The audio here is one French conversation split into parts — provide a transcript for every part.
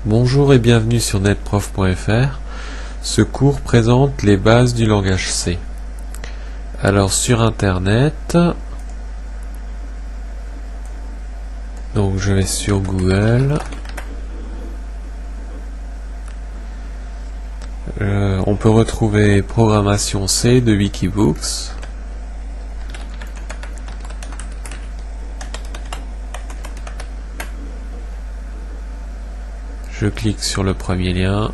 Bonjour et bienvenue sur netprof.fr. Ce cours présente les bases du langage C. Alors sur internet, donc je vais sur Google. On peut retrouver programmation C de Wikibooks. Je clique sur le premier lien.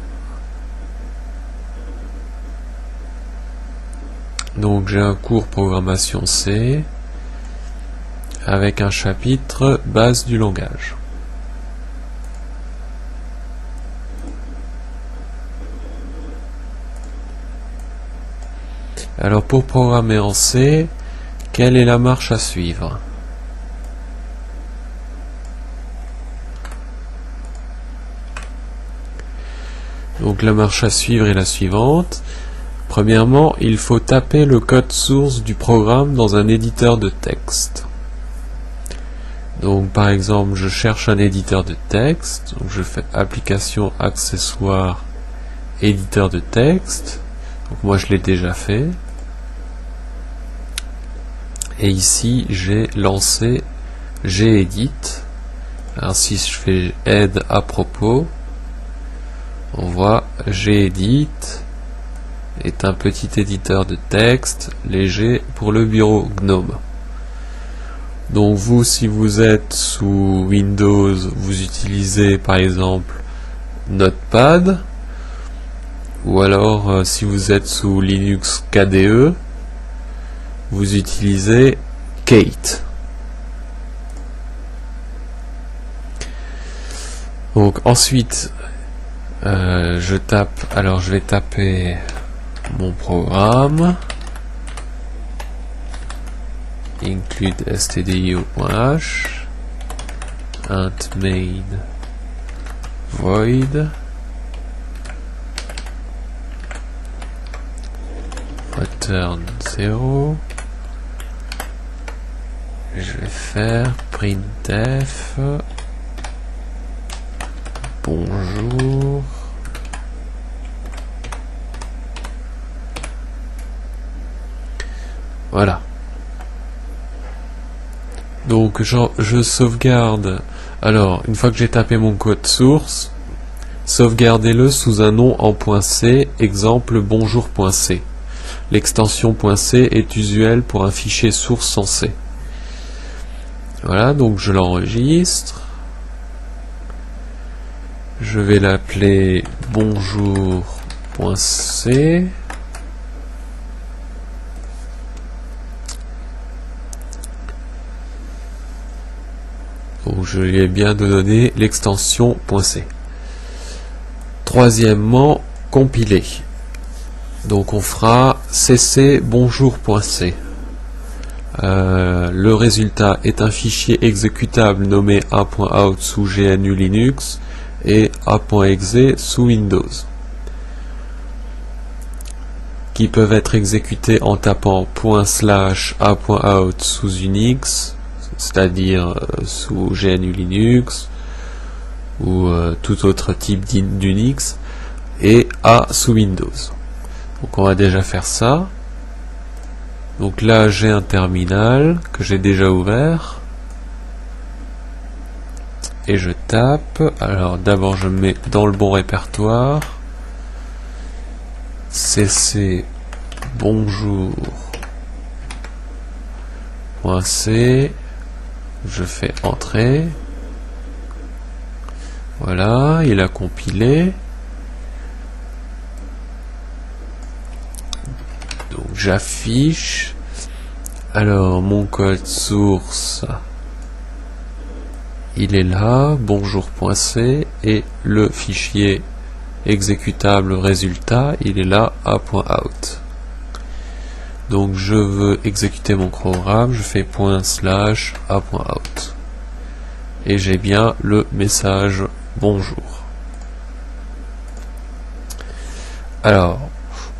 Donc j'ai un cours programmation C avec un chapitre base du langage. Alors pour programmer en C, quelle est la marche à suivre? Donc la marche à suivre est la suivante. Premièrement, il faut taper le code source du programme dans un éditeur de texte. Donc par exemple, je cherche un éditeur de texte. Donc je fais application accessoire éditeur de texte. Donc moi je l'ai déjà fait. Et ici j'ai lancé gedit. Alors si je fais aide à propos, on voit gedit est un petit éditeur de texte léger pour le bureau GNOME. Donc vous, si vous êtes sous Windows, vous utilisez par exemple Notepad, ou alors si vous êtes sous Linux KDE, vous utilisez Kate. Donc ensuite je vais taper mon programme include stdio.h int main void return 0. Je vais faire printf bonjour. Voilà. Donc je sauvegarde. Alors, une fois que j'ai tapé mon code source, sauvegardez-le sous un nom en .c, exemple bonjour.c. L'extension .c est usuelle pour un fichier source sans C. Voilà, donc je l'enregistre. Je vais l'appeler bonjour.c. Donc je lui ai bien donné l'extension .c. Troisièmement, compiler. Donc on fera cc bonjour.c. Le résultat est un fichier exécutable nommé a.out sous GNU Linux et a.exe sous Windows, qui peuvent être exécutés en tapant /a.out sous Unix, c'est-à-dire sous GNU Linux ou tout autre type d'Unix, et A sous Windows. Donc on va déjà faire ça. Donc là j'ai un terminal que j'ai déjà ouvert et je tape. Alors d'abord je mets dans le bon répertoire cc bonjour.c. Je fais entrer. Voilà, il a compilé. Donc j'affiche. Alors mon code source, il est là, bonjour.c, et le fichier exécutable résultat, il est là, a.out. Donc je veux exécuter mon programme, je fais ./a.out. Et j'ai bien le message bonjour. Alors,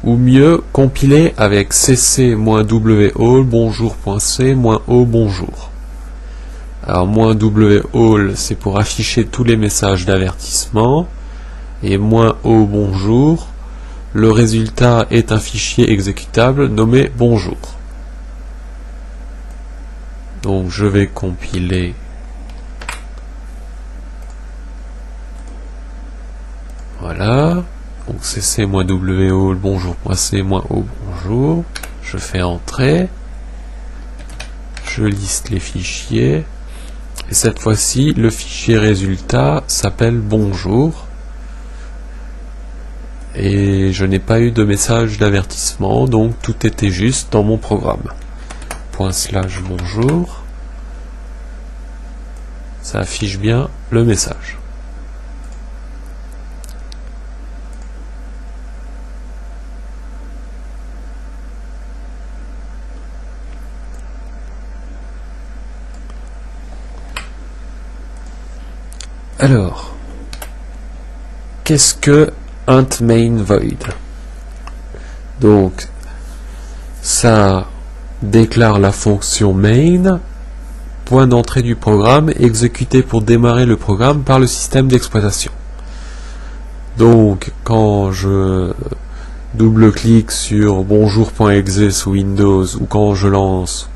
ou mieux, compiler avec cc-wo bonjour.c-o bonjour. Alors -w_all c'est pour afficher tous les messages d'avertissement, et -o bonjour, le résultat est un fichier exécutable nommé bonjour. Donc je vais compiler. Voilà. Donc cc-w_all bonjour.c-o bonjour. Je fais entrer. Je liste les fichiers. Et cette fois-ci, le fichier résultat s'appelle bonjour. Et je n'ai pas eu de message d'avertissement, donc tout était juste dans mon programme. /bonjour. Ça affiche bien le message. Alors, qu'est-ce que int main void? Donc, ça déclare la fonction main, point d'entrée du programme, exécuté pour démarrer le programme par le système d'exploitation. Donc, quand je double-clique sur bonjour.exe sous Windows, ou quand je lance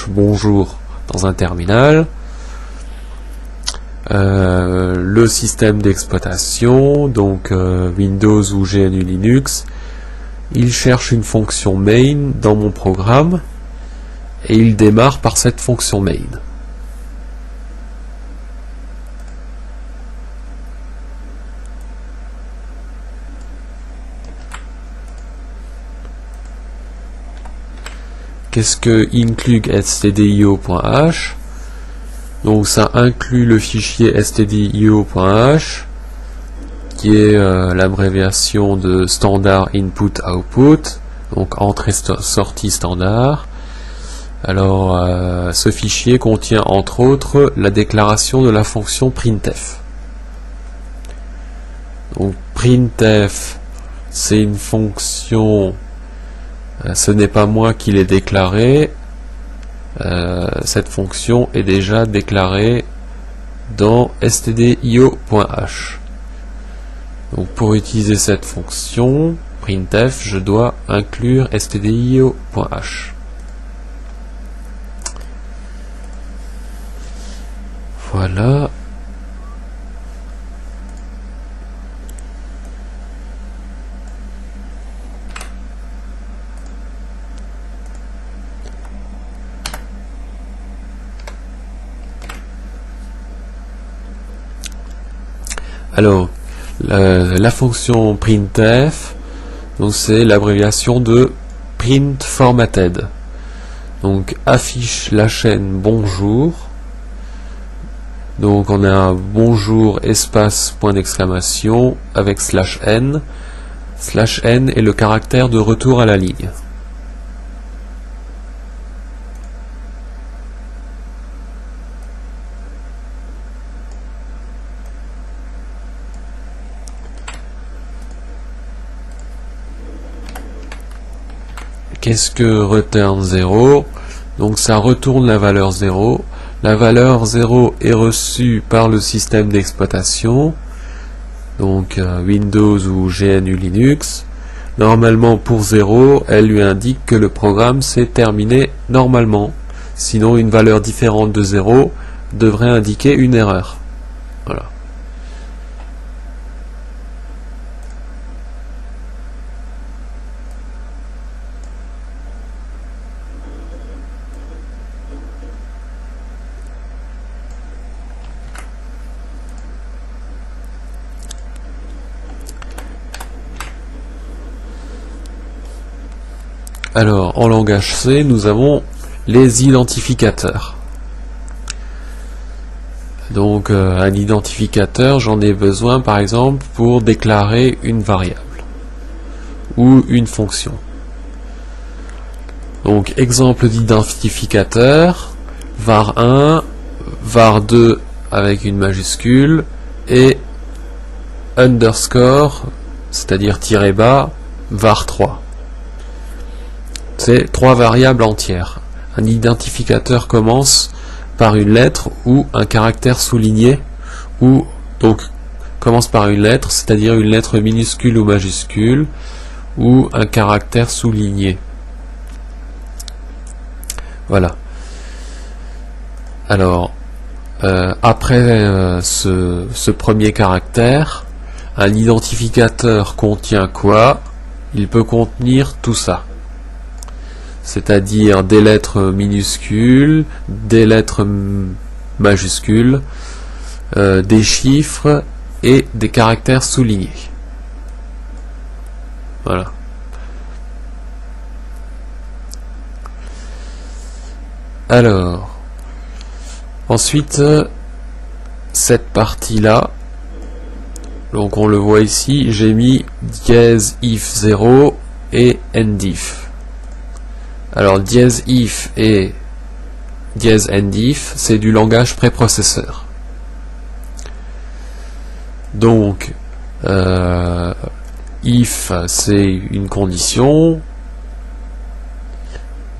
/bonjour dans un terminal, le système d'exploitation, donc Windows ou GNU Linux, il cherche une fonction main dans mon programme et il démarre par cette fonction main. Qu'est-ce que include stdio.h? Donc ça inclut le fichier stdio.h, qui est l'abréviation de standard input output, donc entrée-sortie standard. Alors ce fichier contient entre autres la déclaration de la fonction printf. Donc printf, c'est une fonction, ce n'est pas moi qui l'ai déclarée. Cette fonction est déjà déclarée dans stdio.h. Donc pour utiliser cette fonction printf, je dois inclure stdio.h. Voilà. Alors, la fonction printf, donc c'est l'abréviation de print formatted. Donc affiche la chaîne bonjour. Donc on a bonjour espace point d'exclamation avec /n. /n est le caractère de retour à la ligne. Qu'est-ce que return 0? Donc ça retourne la valeur 0. La valeur 0 est reçue par le système d'exploitation, donc Windows ou GNU Linux. Normalement pour 0, elle lui indique que le programme s'est terminé normalement. Sinon une valeur différente de 0 devrait indiquer une erreur. Voilà. Alors, en langage C, nous avons les identificateurs. Donc, un identificateur, j'en ai besoin, par exemple, pour déclarer une variable ou une fonction. Donc, exemple d'identificateur, var1, var2 avec une majuscule, et underscore, c'est-à-dire tiré bas, var3. C'est 3 variables entières. Un identificateur commence par une lettre ou un caractère souligné, ou donc commence par une lettre, c'est-à-dire une lettre minuscule ou majuscule, ou un caractère souligné. Voilà. Alors, après ce premier caractère, un identificateur contient quoi? Il peut contenir tout ça. C'est-à-dire des lettres minuscules, des lettres majuscules, des chiffres et des caractères soulignés. Voilà. Alors, ensuite, cette partie-là, donc on le voit ici, j'ai mis dièse if 0 et endif. Alors dièse if et dièse endif, c'est du langage préprocesseur. Donc if c'est une condition,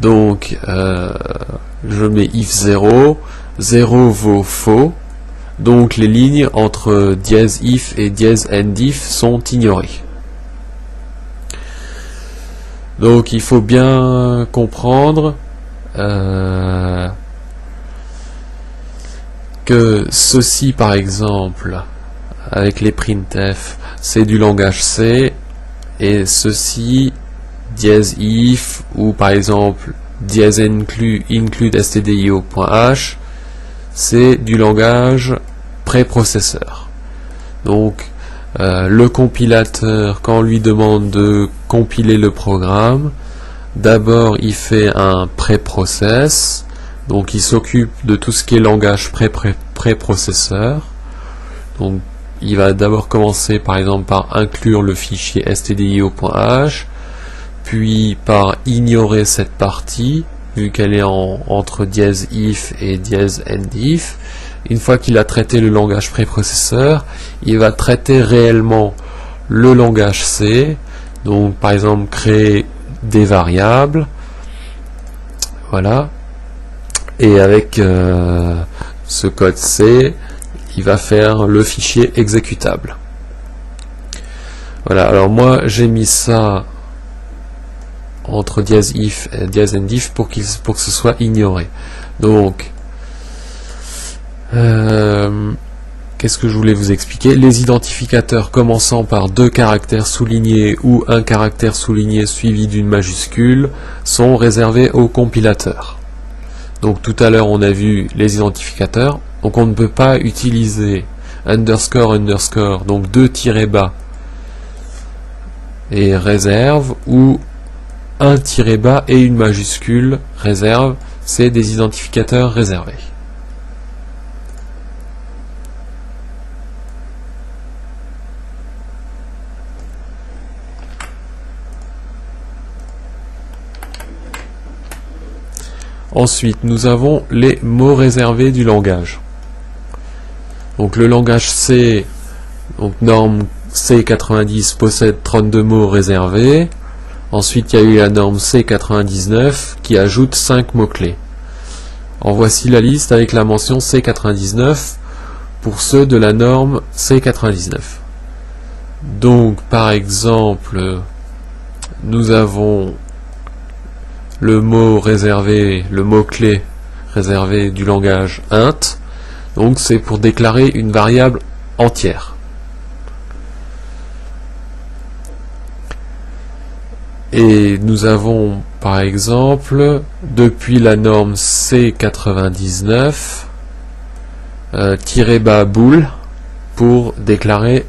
donc je mets if 0, 0 vaut faux, donc les lignes entre dièse if et dièse endif sont ignorées. Donc il faut bien comprendre que ceci par exemple avec les printf c'est du langage C, et ceci dièse if ou par exemple dièse include stdio.h c'est du langage préprocesseur. Donc le compilateur, quand on lui demande de compiler le programme, d'abord il fait un préprocess, donc il s'occupe de tout ce qui est langage préprocesseur. Donc il va d'abord commencer par exemple par inclure le fichier stdio.h, puis par ignorer cette partie vu qu'elle est entre dièse if et dièse endif. Une fois qu'il a traité le langage préprocesseur, il va traiter réellement le langage C, donc par exemple créer des variables, voilà, et avec ce code C, il va faire le fichier exécutable. Voilà, alors moi j'ai mis ça entre dièse if et dièse endif pour que ce soit ignoré. Donc qu'est-ce que je voulais vous expliquer? Les identificateurs commençant par deux caractères soulignés ou un caractère souligné suivi d'une majuscule sont réservés au compilateur. Donc tout à l'heure on a vu les identificateurs, donc on ne peut pas utiliser underscore underscore, donc deux tirets bas et réserve, ou un tiret bas et une majuscule réserve, c'est des identificateurs réservés. Ensuite, nous avons les mots réservés du langage. Donc le langage C, donc norme C90 possède 32 mots réservés. Ensuite, il y a eu la norme C99 qui ajoute 5 mots-clés. En voici la liste avec la mention C99 pour ceux de la norme C99. Donc, par exemple, nous avons le mot réservé, le mot-clé réservé du langage int, donc c'est pour déclarer une variable entière. Et nous avons par exemple, depuis la norme C99, tiré bas bool pour déclarer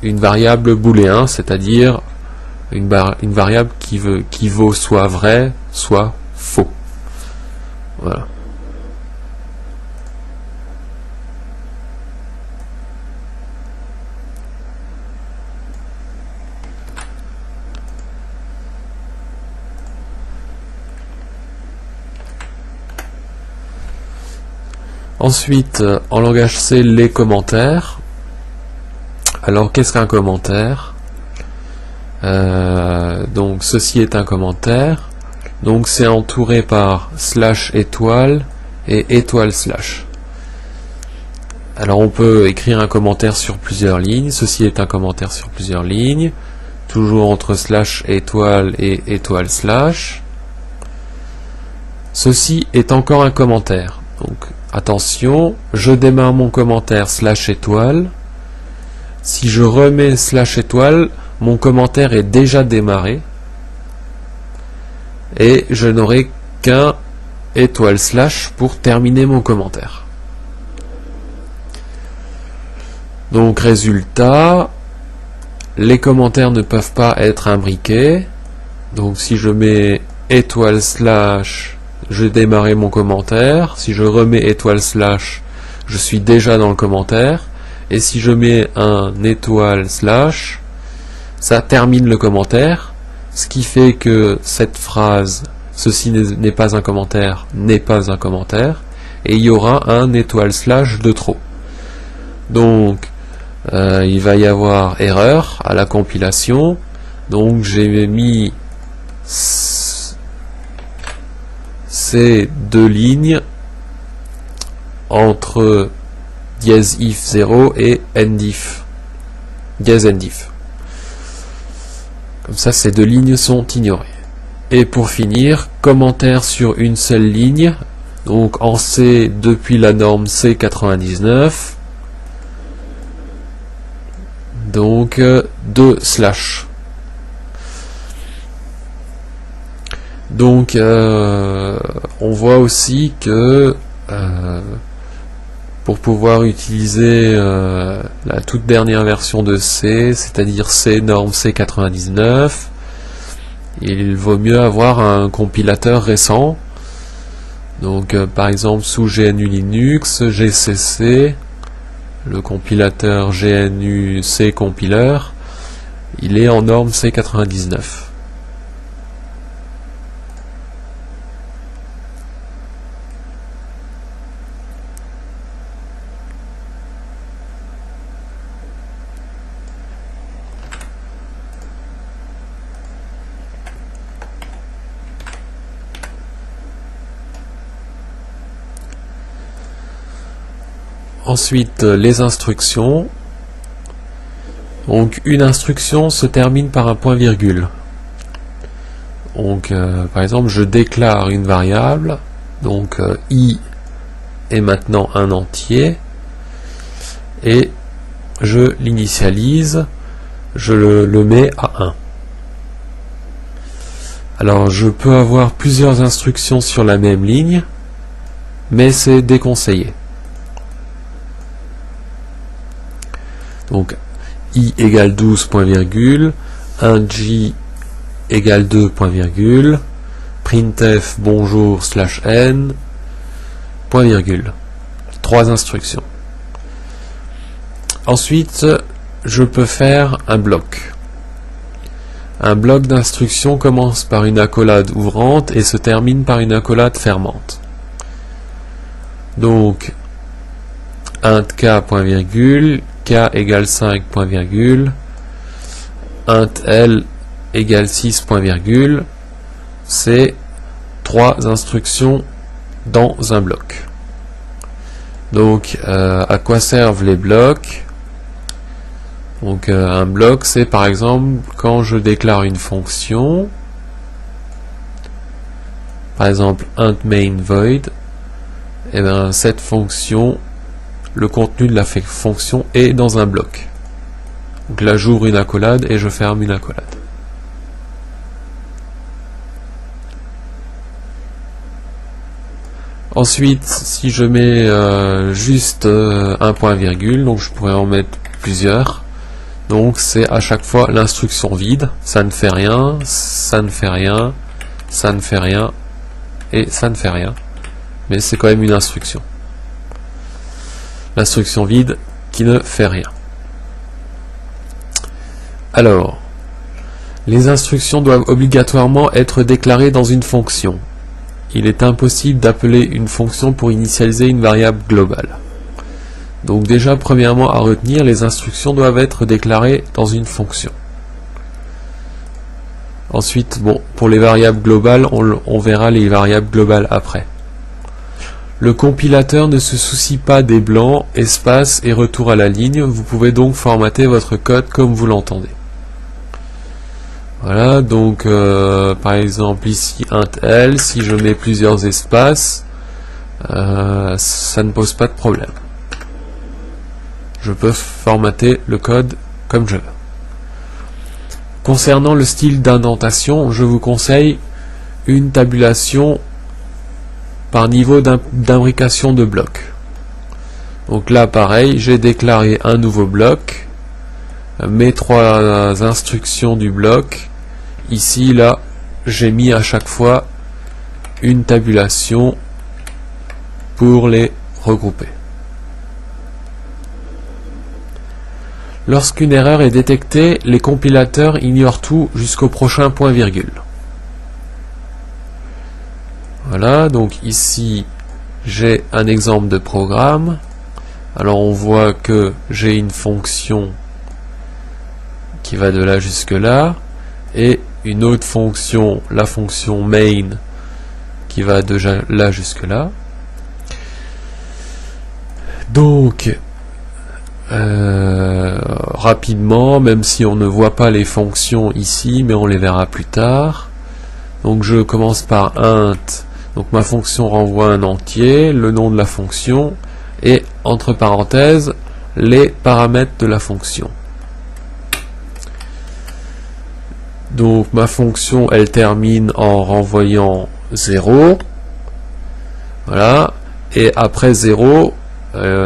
une variable booléen, c'est-à-dire une variable qui vaut soit vrai, soit faux. Voilà. Ensuite, en langage C, les commentaires. Alors, qu'est-ce qu'un commentaire? Donc, ceci est un commentaire. Donc, c'est entouré par /étoile et étoile slash. Alors on peut écrire un commentaire sur plusieurs lignes. Ceci est un commentaire sur plusieurs lignes, toujours entre slash étoile et étoile slash. Ceci est encore un commentaire. Donc attention, je démarre mon commentaire slash étoile. Si je remets slash étoile, mon commentaire est déjà démarré et je n'aurai qu'un étoile slash pour terminer mon commentaire. Donc résultat, les commentaires ne peuvent pas être imbriqués. Donc si je mets étoile slash, je démarre mon commentaire. Si je remets étoile slash, je suis déjà dans le commentaire. Et si je mets un étoile slash, ça termine le commentaire. Ce qui fait que cette phrase, ceci n'est pas un commentaire, n'est pas un commentaire. Et il y aura un étoile slash de trop. Donc il va y avoir erreur à la compilation. Donc j'ai mis ces deux lignes entre dièse if 0 et endif, dièse endif. Comme ça, ces deux lignes sont ignorées. Et pour finir, commentaire sur une seule ligne, donc en C depuis la norme C99, donc 2 slash. Donc on voit aussi que pour pouvoir utiliser la toute dernière version de C, c'est-à-dire C norme C99, il vaut mieux avoir un compilateur récent. Donc par exemple sous GNU Linux, GCC, le compilateur GNU C compiler, il est en norme C99. Ensuite, les instructions. Donc, une instruction se termine par un point virgule. Donc, par exemple, je déclare une variable. Donc, i est maintenant un entier. Et je l'initialise. Je le mets à 1. Alors, je peux avoir plusieurs instructions sur la même ligne, mais c'est déconseillé. Donc i égale 12 point virgule, 1j égale 2 point virgule, printf bonjour slash n point virgule. 3 instructions. Ensuite, je peux faire un bloc. Un bloc d'instructions commence par une accolade ouvrante et se termine par une accolade fermante. Donc int k point virgule, k égale 5 point virgule, int l égale 6 point virgule, c'est 3 instructions dans un bloc. Donc à quoi servent les blocs? Donc un bloc, c'est par exemple quand je déclare une fonction, par exemple int main void, et bien cette fonction, le contenu de la fonction est dans un bloc. Donc là j'ouvre une accolade et je ferme une accolade. Ensuite, si je mets juste un point virgule, donc je pourrais en mettre plusieurs. Donc c'est à chaque fois l'instruction vide, ça ne fait rien, ça ne fait rien, ça ne fait rien, et ça ne fait rien. Mais c'est quand même une instruction. L'instruction vide qui ne fait rien. Alors, les instructions doivent obligatoirement être déclarées dans une fonction. Il est impossible d'appeler une fonction pour initialiser une variable globale. Donc déjà, premièrement à retenir, les instructions doivent être déclarées dans une fonction. Ensuite, bon, pour les variables globales, on verra les variables globales après. Le compilateur ne se soucie pas des blancs, espace et retour à la ligne. Vous pouvez donc formater votre code comme vous l'entendez. Voilà, donc par exemple ici int L, si je mets plusieurs espaces, ça ne pose pas de problème. Je peux formater le code comme je veux. Concernant le style d'indentation, je vous conseille une tabulation par niveau d'imbrication de blocs. Donc là pareil, j'ai déclaré un nouveau bloc, mes 3 instructions du bloc. Ici, là, j'ai mis à chaque fois une tabulation pour les regrouper. Lorsqu'une erreur est détectée, les compilateurs ignorent tout jusqu'au prochain point-virgule. Voilà, donc ici, j'ai un exemple de programme. Alors on voit que j'ai une fonction qui va de là jusque là, et une autre fonction, la fonction main, qui va de là jusque là. Donc, rapidement, même si on ne voit pas les fonctions ici, mais on les verra plus tard. Donc je commence par int, donc ma fonction renvoie un entier, le nom de la fonction, et entre parenthèses, les paramètres de la fonction. Donc ma fonction, elle termine en renvoyant 0. Voilà. Et après 0,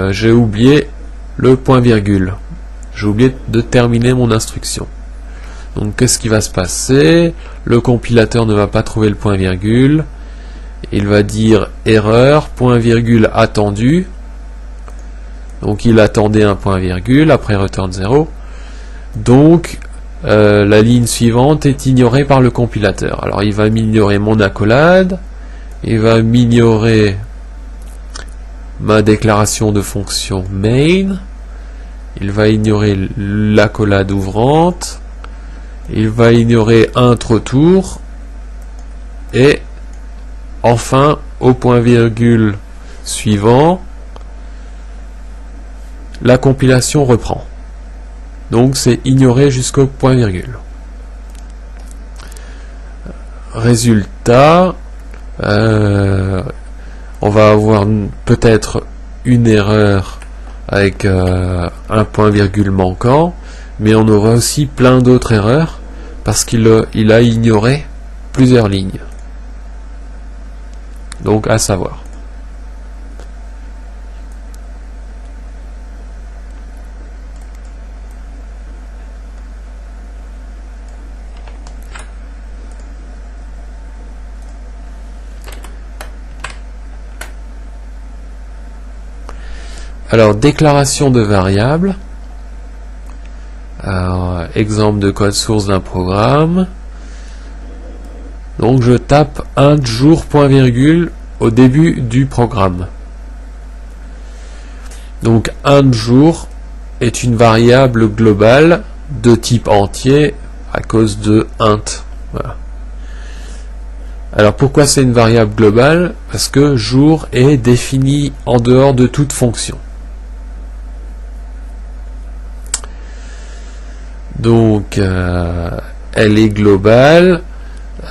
j'ai oublié le point-virgule. J'ai oublié de terminer mon instruction. Donc qu'est-ce qui va se passer? Le compilateur ne va pas trouver le point-virgule. Il va dire erreur, point-virgule attendu. Donc il attendait un point-virgule, après return 0. Donc la ligne suivante est ignorée par le compilateur. Alors il va m'ignorer mon accolade, il va m'ignorer ma déclaration de fonction main, il va ignorer l'accolade ouvrante, il va ignorer int retour, et enfin au point-virgule suivant, la compilation reprend. Donc c'est ignoré jusqu'au point-virgule. Résultat, on va avoir peut-être une erreur avec un point-virgule manquant, mais on aura aussi plein d'autres erreurs parce qu'il a ignoré plusieurs lignes. Donc à savoir. Alors, déclaration de variable. Alors, exemple de code source d'un programme. Donc, je tape int jour point virgule au début du programme. Donc, int jour est une variable globale de type entier à cause de int. Voilà. Alors pourquoi c'est une variable globale? Parce que jour est défini en dehors de toute fonction. Donc elle est globale,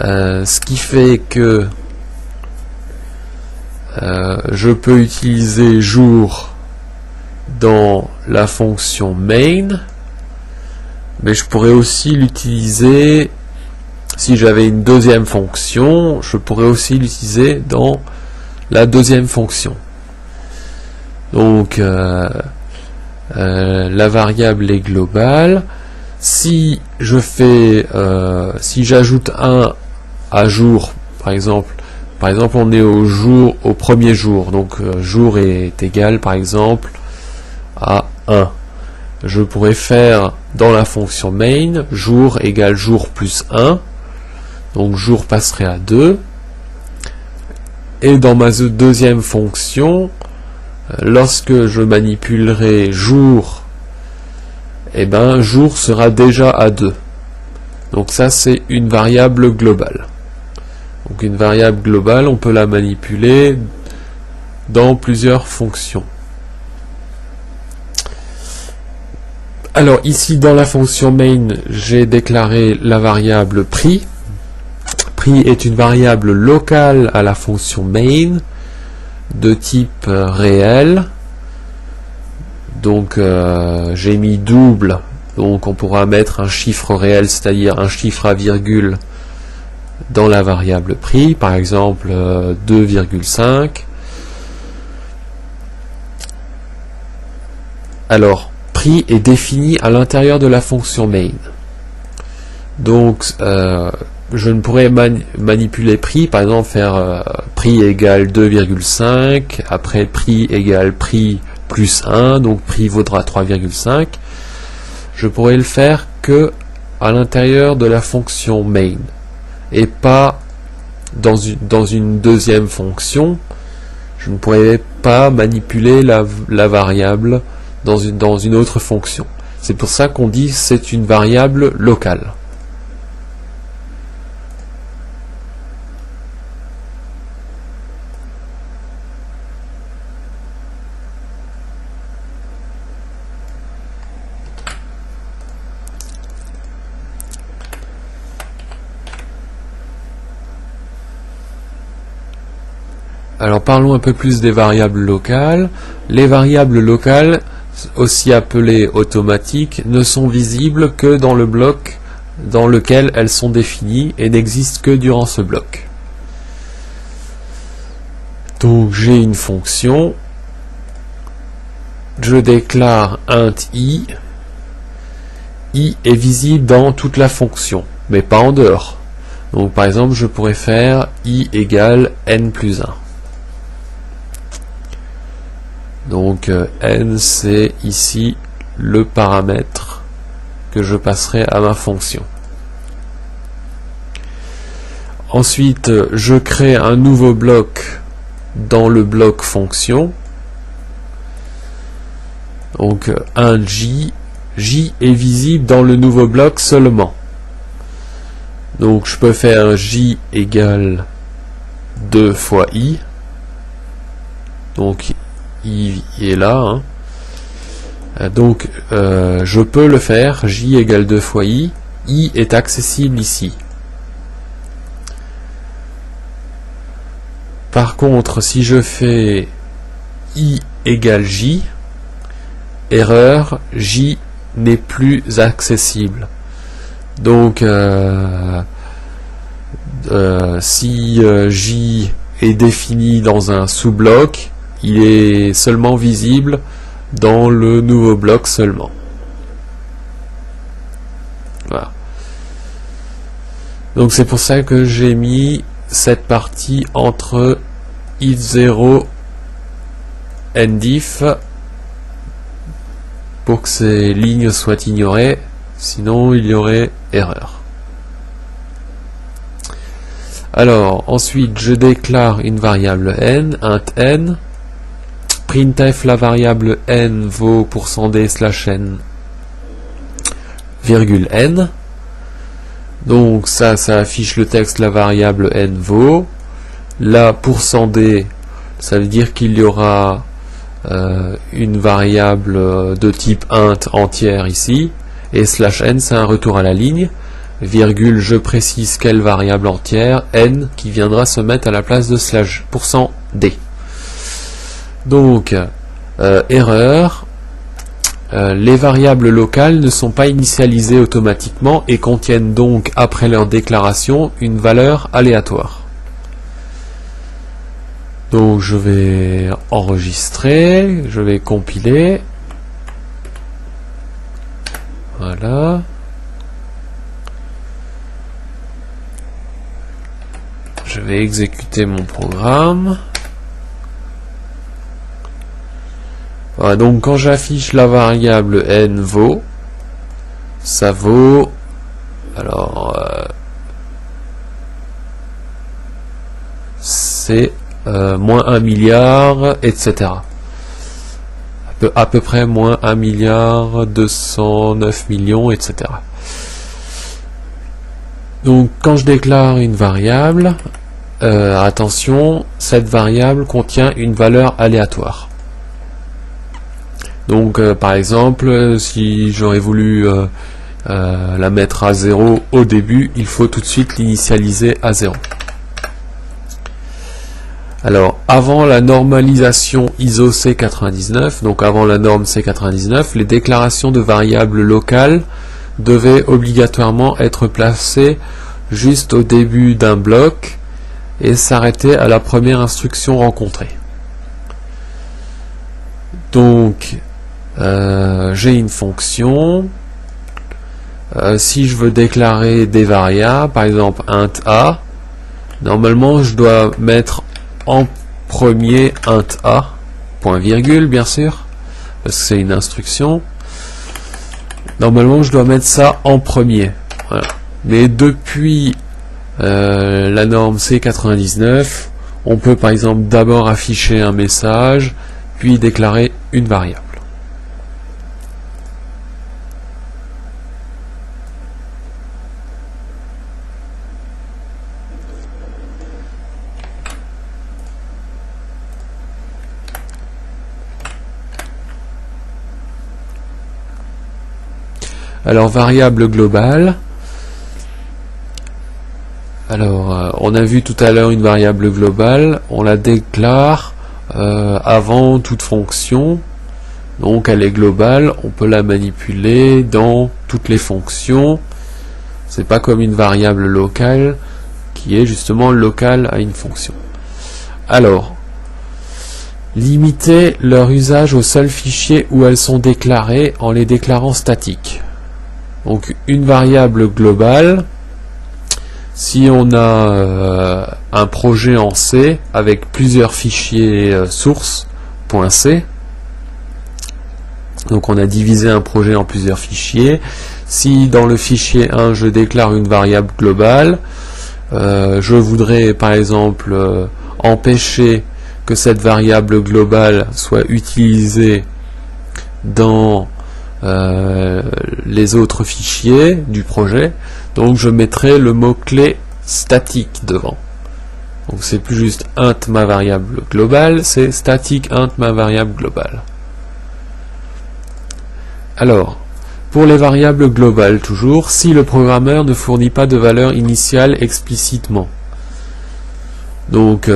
ce qui fait que je peux utiliser jour dans la fonction main, mais je pourrais aussi l'utiliser si j'avais une deuxième fonction, je pourrais aussi l'utiliser dans la deuxième fonction. Donc la variable est globale. Si je fais, si j'ajoute 1 à jour, par exemple on est au premier jour, donc jour est égal par exemple à 1. Je pourrais faire dans la fonction main jour égale jour plus 1, donc jour passerait à 2, et dans ma deuxième fonction, lorsque je manipulerai jour, et ben jour sera déjà à 2. Donc ça c'est une variable globale. Donc une variable globale, on peut la manipuler dans plusieurs fonctions. Alors ici dans la fonction main, j'ai déclaré la variable prix. Prix est une variable locale à la fonction main de type réel. Donc j'ai mis double, donc on pourra mettre un chiffre réel, c'est-à-dire un chiffre à virgule dans la variable prix, par exemple 2,5. Alors, prix est défini à l'intérieur de la fonction main. Donc, je ne pourrais manipuler prix, par exemple faire prix égale 2,5, après prix égale prix plus 1, donc prix vaudra 3,5. Je pourrais le faire que à l'intérieur de la fonction main, et pas dans une deuxième fonction. Je ne pourrais pas manipuler la variable dans une autre fonction. C'est pour ça qu'on dit que c'est une variable locale. Alors parlons un peu plus des variables locales. Les variables locales, aussi appelées automatiques, ne sont visibles que dans le bloc dans lequel elles sont définies et n'existent que durant ce bloc. Donc j'ai une fonction, je déclare int i est visible dans toute la fonction, mais pas en dehors. Donc par exemple je pourrais faire i égale n plus 1. Donc n c'est ici le paramètre que je passerai à ma fonction. Ensuite je crée un nouveau bloc dans le bloc fonction. Donc un j est visible dans le nouveau bloc seulement. Donc je peux faire j égale 2 fois i. Donc i est là. Donc je peux le faire, j égale 2 fois i. I est accessible ici. Par contre, si je fais i égale j, erreur, j n'est plus accessible. Donc si j est défini dans un sous-bloc, il est seulement visible dans le nouveau bloc seulement. Voilà. Donc c'est pour ça que j'ai mis cette partie entre if0 ndif pour que ces lignes soient ignorées, sinon il y aurait erreur. Alors ensuite je déclare une variable n, int n, printf la variable n vaut %d/n virgule n. Donc ça affiche le texte, la variable n vaut. Là %d, ça veut dire qu'il y aura une variable de type int entière ici, et /n c'est un retour à la ligne, virgule je précise quelle variable entière, n qui viendra se mettre à la place de %d. Donc erreur, les variables locales ne sont pas initialisées automatiquement et contiennent donc après leur déclaration une valeur aléatoire. Donc je vais enregistrer, je vais compiler. Voilà. Je vais exécuter mon programme. Voilà, donc quand j'affiche la variable n vaut, ça vaut, alors c'est moins 1 milliard, etc. À peu près moins 1 milliard 209 millions, etc. Donc quand je déclare une variable, attention, cette variable contient une valeur aléatoire. Donc par exemple, si j'aurais voulu la mettre à 0 au début, il faut tout de suite l'initialiser à 0. Alors, avant la normalisation ISO C99, donc avant la norme C99, les déclarations de variables locales devaient obligatoirement être placées juste au début d'un bloc et s'arrêter à la première instruction rencontrée. Donc, j'ai une fonction. Si je veux déclarer des variables, par exemple int a, normalement je dois mettre en premier int a, point virgule bien sûr, parce que c'est une instruction. Normalement je dois mettre ça en premier. Voilà. Mais depuis la norme C99, on peut par exemple d'abord afficher un message, puis déclarer une variable. Alors, variable globale. Alors, on a vu tout à l'heure une variable globale. On la déclare avant toute fonction. Donc, elle est globale. On peut la manipuler dans toutes les fonctions. C'est pas comme une variable locale qui est justement locale à une fonction. Alors, limiter leur usage aux seuls fichiers où elles sont déclarées en les déclarant statiques. Donc une variable globale, si on a un projet en C avec plusieurs fichiers sources .c, donc on a divisé un projet en plusieurs fichiers. Si dans le fichier 1 je déclare une variable globale, je voudrais par exemple empêcher que cette variable globale soit utilisée dans les autres fichiers du projet, donc je mettrai le mot-clé statique devant. Donc c'est plus juste int ma variable globale, c'est static int ma variable globale. Alors, pour les variables globales toujours, si le programmeur ne fournit pas de valeur initiale explicitement, donc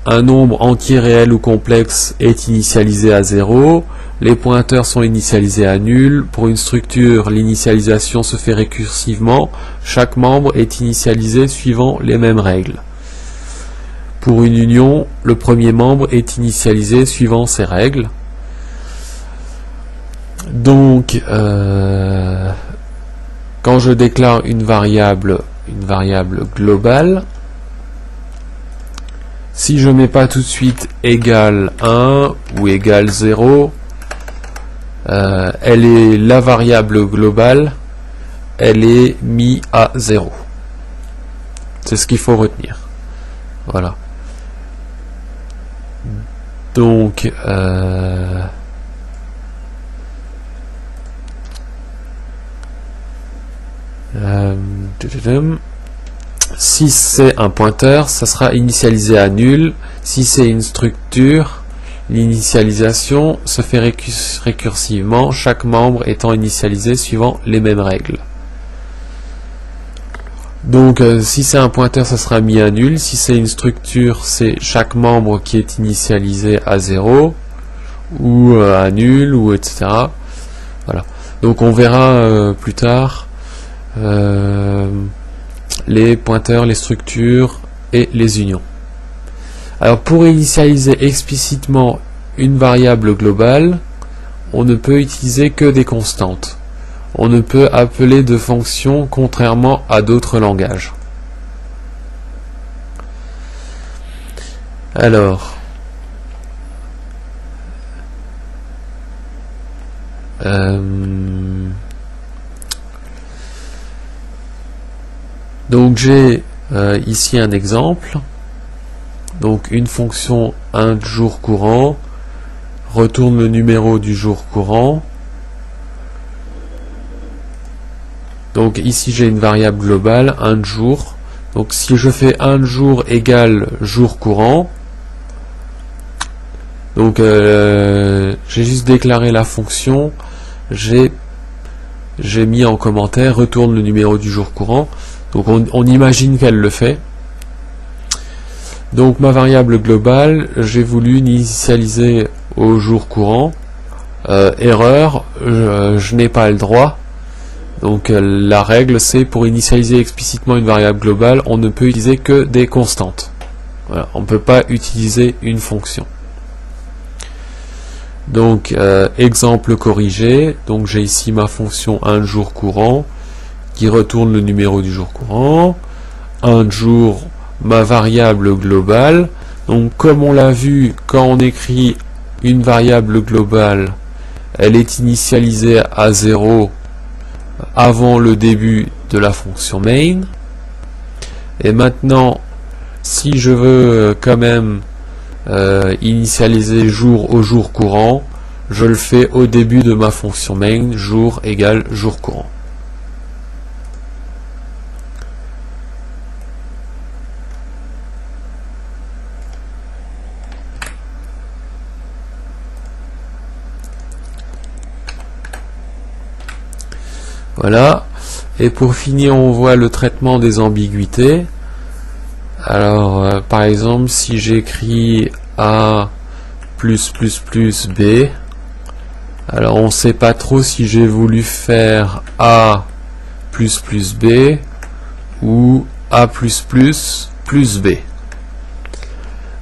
un nombre entier réel ou complexe est initialisé à 0, les pointeurs sont initialisés à nul. Pour une structure, l'initialisation se fait récursivement. Chaque membre est initialisé suivant les mêmes règles. Pour une union, le premier membre est initialisé suivant ces règles. Donc, quand je déclare une variable globale, si je ne mets pas tout de suite égal 1 ou égal 0, elle est la variable globale, elle est mise à 0. C'est ce qu'il faut retenir. Voilà. Donc, si c'est un pointeur, ça sera initialisé à nul. Si c'est une structure, l'initialisation se fait récursivement, chaque membre étant initialisé suivant les mêmes règles. Donc si c'est un pointeur, ça sera mis à nul. Si c'est une structure, c'est chaque membre qui est initialisé à 0 ou à nul, ou etc. Voilà. Donc on verra plus tard les pointeurs, les structures et les unions. Alors pour initialiser explicitement une variable globale, on ne peut utiliser que des constantes. On ne peut appeler de fonctions contrairement à d'autres langages. Alors, donc j'ai ici un exemple. Donc une fonction int jour courant retourne le numéro du jour courant. Donc ici j'ai une variable globale int jour Donc si je fais un jour égale jour courant, donc j'ai juste déclaré la fonction, j'ai mis en commentaire retourne le numéro du jour courant. Donc on imagine qu'elle le fait. Donc ma variable globale, j'ai voulu initialiser au jour courant. Erreur, je n'ai pas le droit. Donc la règle, c'est pour initialiser explicitement une variable globale, on ne peut utiliser que des constantes. Voilà, on ne peut pas utiliser une fonction. Donc exemple corrigé, donc j'ai ici ma fonction un jour courant qui retourne le numéro du jour courant. Un jour, ma variable globale. Donc comme on l'a vu, quand on écrit une variable globale, elle est initialisée à 0 avant le début de la fonction main. Et maintenant, si je veux quand même initialiser jour au jour courant, je le fais au début de ma fonction main, jour égale jour courant. Voilà, et pour finir, on voit le traitement des ambiguïtés. Alors, par exemple, si j'écris A B, alors on ne sait pas trop si j'ai voulu faire A B ou A plus B.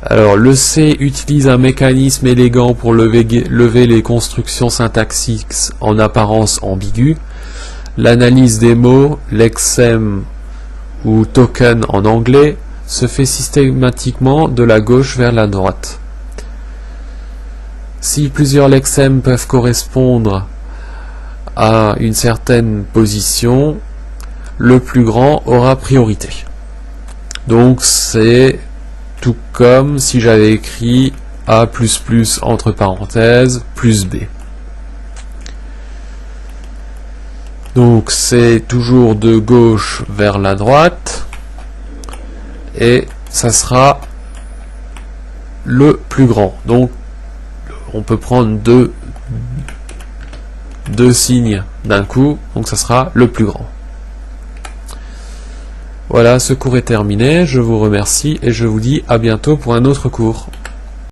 Alors, le C utilise un mécanisme élégant pour lever les constructions syntaxiques en apparence ambiguës. L'analyse des mots, lexème ou token en anglais, se fait systématiquement de la gauche vers la droite. Si plusieurs lexèmes peuvent correspondre à une certaine position, le plus grand aura priorité. Donc c'est tout comme si j'avais écrit A++ entre parenthèses plus B. Donc c'est toujours de gauche vers la droite et ça sera le plus grand. Donc on peut prendre deux signes d'un coup, donc ça sera le plus grand. Voilà, ce cours est terminé, je vous remercie et je vous dis à bientôt pour un autre cours.